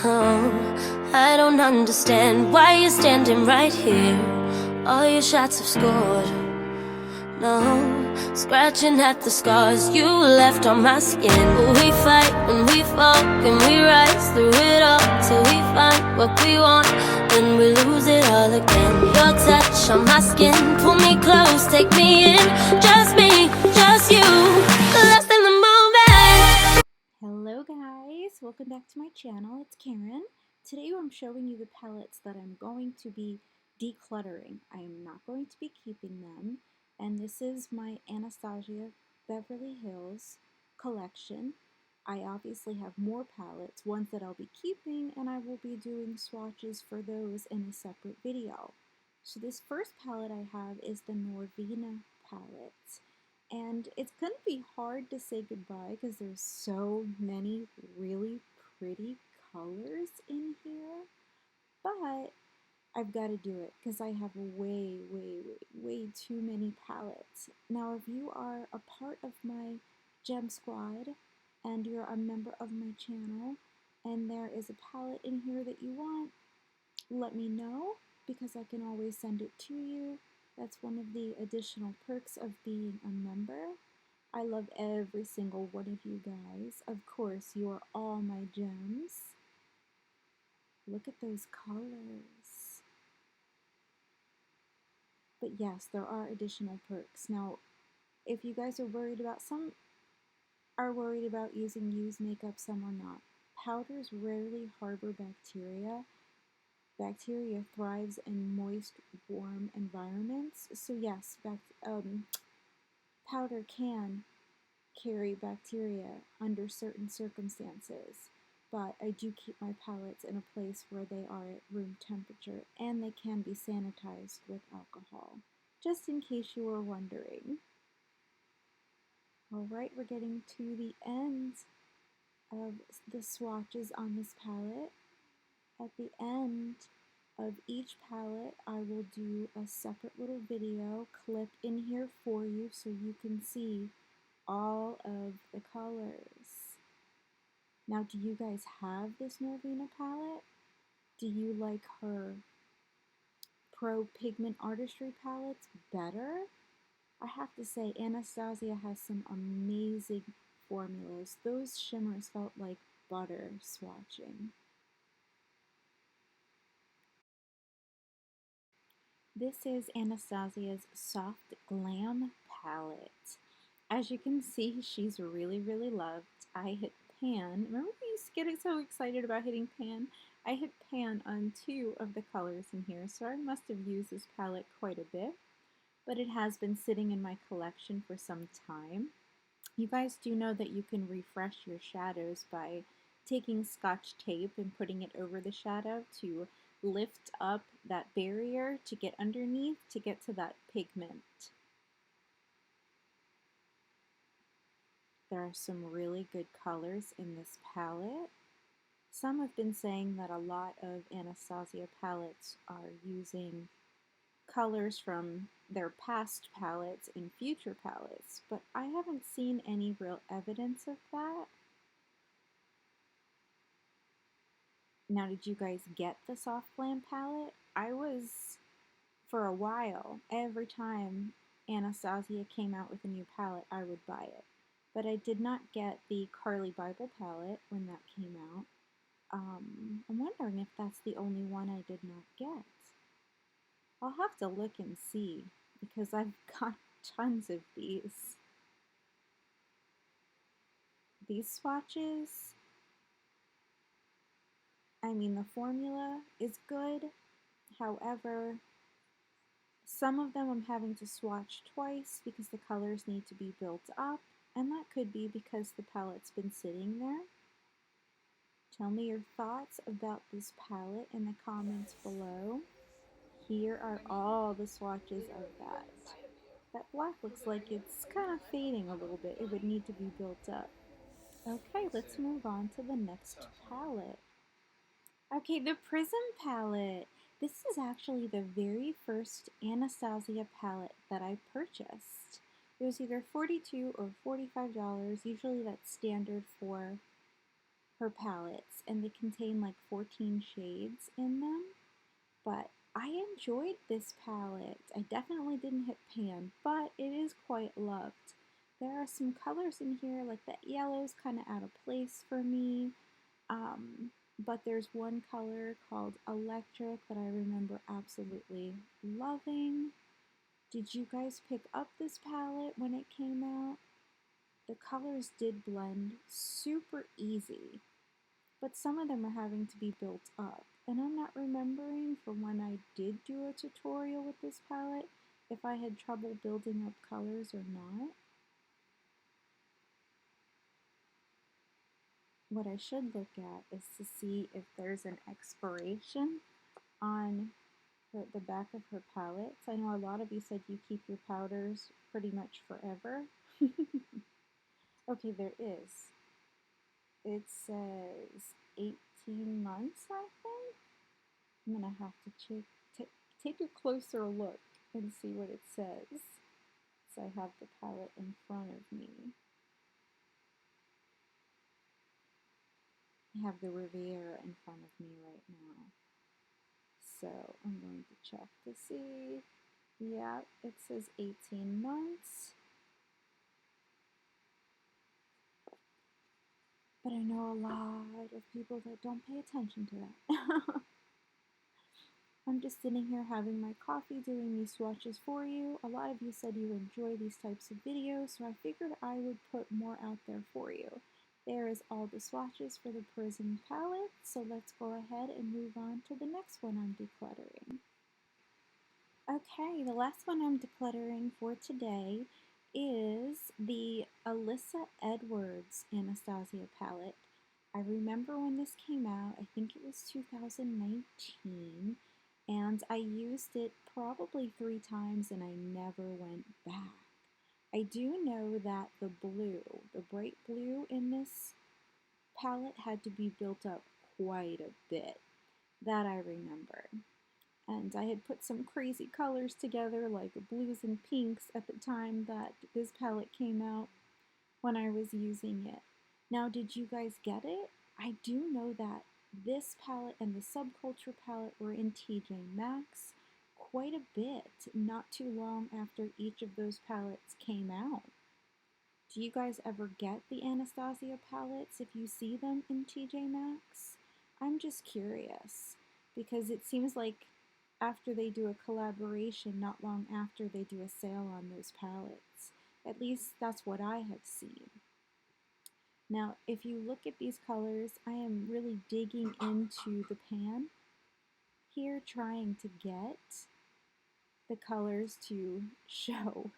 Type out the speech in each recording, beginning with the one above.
Oh, I don't understand why you're standing right here. All your shots have scored. No, scratching at the scars you left on my skin. We fight and we fall and we rise through it all till we find what we want. Then we lose it all again. Your touch on my skin, pull me close, take me in. Just me, just you, lost in the moment. Hello guys, welcome back to my channel. It's Karen. Today I'm showing you the palettes that I'm going to be decluttering. I am not going to be keeping them, and this is my Anastasia Beverly Hills collection. I obviously have more palettes, ones that I'll be keeping, and I will be doing swatches for those in a separate video. So this first palette I have is the Norvina Palettes. And it's going to be hard to say goodbye because there's so many really pretty colors in here. But I've got to do it because I have way too many palettes. Now, if you are a part of my gem squad and you're a member of my channel and there is a palette in here that you want, let me know because I can always send it to you. That's one of the additional perks of being a member. I love every single one of you guys. Of course, you are all my gems. Look at those colors. But yes, there are additional perks. Now, if you guys are worried about, some are worried about using used makeup, some are not. Powders rarely harbor bacteria. Bacteria thrives in moist, warm environments. So yes, powder can carry bacteria under certain circumstances, but I do keep my palettes in a place where they are at room temperature and they can be sanitized with alcohol, just in case you were wondering. Alright, we're getting to the end of the swatches on this palette. At the end of each palette, I will do a separate little video clip in here for you so you can see all of the colors. Now, do you guys have this Norvina palette? Do you like her Pro Pigment Artistry palettes better? I have to say, Anastasia has some amazing formulas. Those shimmers felt like butter swatching. This is Anastasia's Soft Glam palette. As you can see, she's really loved. I hit pan. Remember we used to get so excited about hitting pan? I hit pan on 2 of the colors in here, so I must have used this palette quite a bit. But it has been sitting in my collection for some time. You guys do know that you can refresh your shadows by taking Scotch tape and putting it over the shadow to lift up that barrier to get underneath to get to that pigment. There are some really good colors in this palette. Some have been saying that a lot of Anastasia palettes are using colors from their past palettes in future palettes, but I haven't seen any real evidence of that. Now, did you guys get the Soft Glam palette? I was, for a while, every time Anastasia came out with a new palette, I would buy it. But I did not get the Carly Bible palette when that came out. I'm wondering if that's the only one I did not get. I'll have to look and see, because I've got tons of these. These swatches, I mean, the formula is good. However, some of them I'm having to swatch twice because the colors need to be built up, and that could be because the palette's been sitting there. Tell me your thoughts about this palette in the comments below. Here are all the swatches of that. That black looks like it's kind of fading a little bit. It would need to be built up. Okay, let's move on to the next palette. Okay, the Prism Palette. This is actually the very first Anastasia palette that I purchased. It was either $42 or $45. Usually that's standard for her palettes, and they contain like 14 shades in them. But I enjoyed this palette. I definitely didn't hit pan, but it is quite loved. There are some colors in here, like that yellow's kind of out of place for me. But there's one color called Electric that I remember absolutely loving. Did you guys pick up this palette when it came out? The colors did blend super easy, but some of them are having to be built up. And I'm not remembering from when I did do a tutorial with this palette if I had trouble building up colors or not. What I should look at is to see if there's an expiration on the back of her palettes. I know a lot of you said you keep your powders pretty much forever. Okay, there is. It says 18 months, I think. I'm gonna have to take a closer look and see what it says. So I have the palette in front of me. I have the Riviera in front of me right now. So I'm going to check to see. Yeah, it says 18 months. But I know a lot of people that don't pay attention to that. I'm just sitting here having my coffee, doing these swatches for you. A lot of you said you enjoy these types of videos, so I figured I would put more out there for you. There is all the swatches for the Prism Palette, so let's go ahead and move on to the next one I'm decluttering. Okay, the last one I'm decluttering for today is the Alyssa Edwards Anastasia palette. I remember when this came out, I think it was 2019, and I used it probably 3 times and I never went back. I do know that the bright blue in this palette had to be built up quite a bit. That I remember. And I had put some crazy colors together like blues and pinks at the time that this palette came out when I was using it. Now, did you guys get it? I do know that this palette and the Subculture palette were in TJ Maxx quite a bit, not too long after each of those palettes came out. Do you guys ever get the Anastasia palettes if you see them in TJ Maxx? I'm just curious because it seems like after they do a collaboration, not long after they do a sale on those palettes. At least that's what I have seen. Now, if you look at these colors, I am really digging into the pan here, trying to get the colors to show.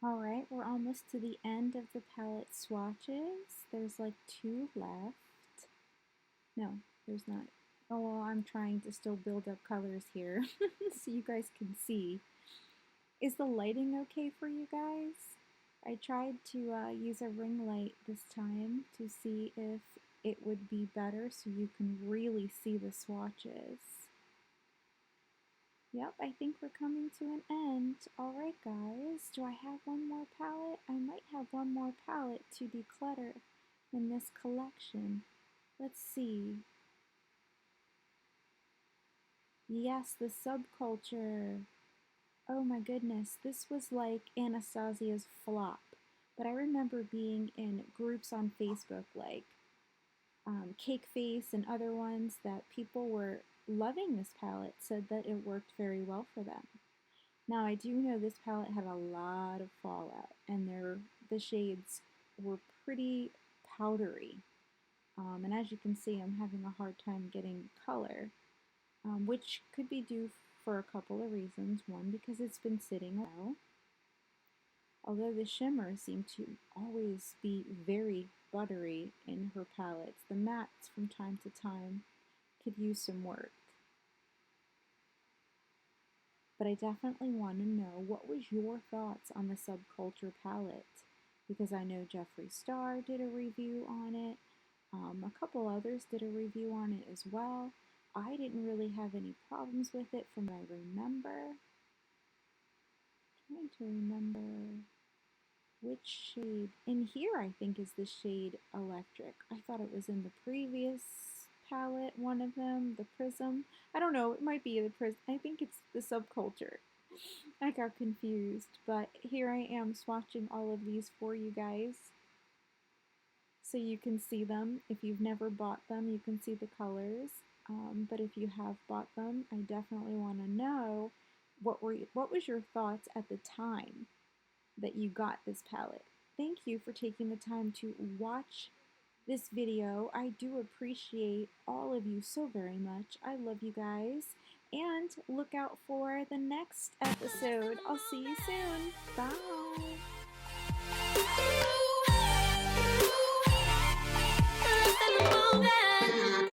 Alright, we're almost to the end of the palette swatches. There's like 2 left. No, there's not. Oh, well, I'm trying to still build up colors here so you guys can see. Is the lighting okay for you guys? I tried to use a ring light this time to see if it would be better so you can really see the swatches. Yep, I think we're coming to an end. Alright guys, do I have one more palette? I might have one more palette to declutter in this collection. Let's see. Yes, the Subculture. Oh my goodness, this was like Anastasia's flop. But I remember being in groups on Facebook like Cake Face and other ones that people were loving this palette, said that it worked very well for them. Now I do know this palette had a lot of fallout and the shades were pretty powdery. And as you can see, I'm having a hard time getting color, which could be due for a couple of reasons. One, because it's been sitting a while. Although the shimmers seem to always be very buttery in her palettes, the mattes from time to time could use some work. But I definitely want to know, what was your thoughts on the Subculture palette? Because I know Jeffree Star did a review on it. A couple others did a review on it as well. I didn't really have any problems with it from what I remember. I'm trying to remember which shade. In here, I think, is the shade Electric. I thought it was in the previous palette, one of them, the Prism. I don't know, it might be the Prism. I think it's the Subculture. I got confused, but here I am swatching all of these for you guys so you can see them. If you've never bought them, you can see the colors. But if you have bought them, I definitely want to know what was your thoughts at the time that you got this palette. Thank you for taking the time to watch this video. I do appreciate all of you so very much. I love you guys. And look out for the next episode. I'll see you soon. Bye. Moving.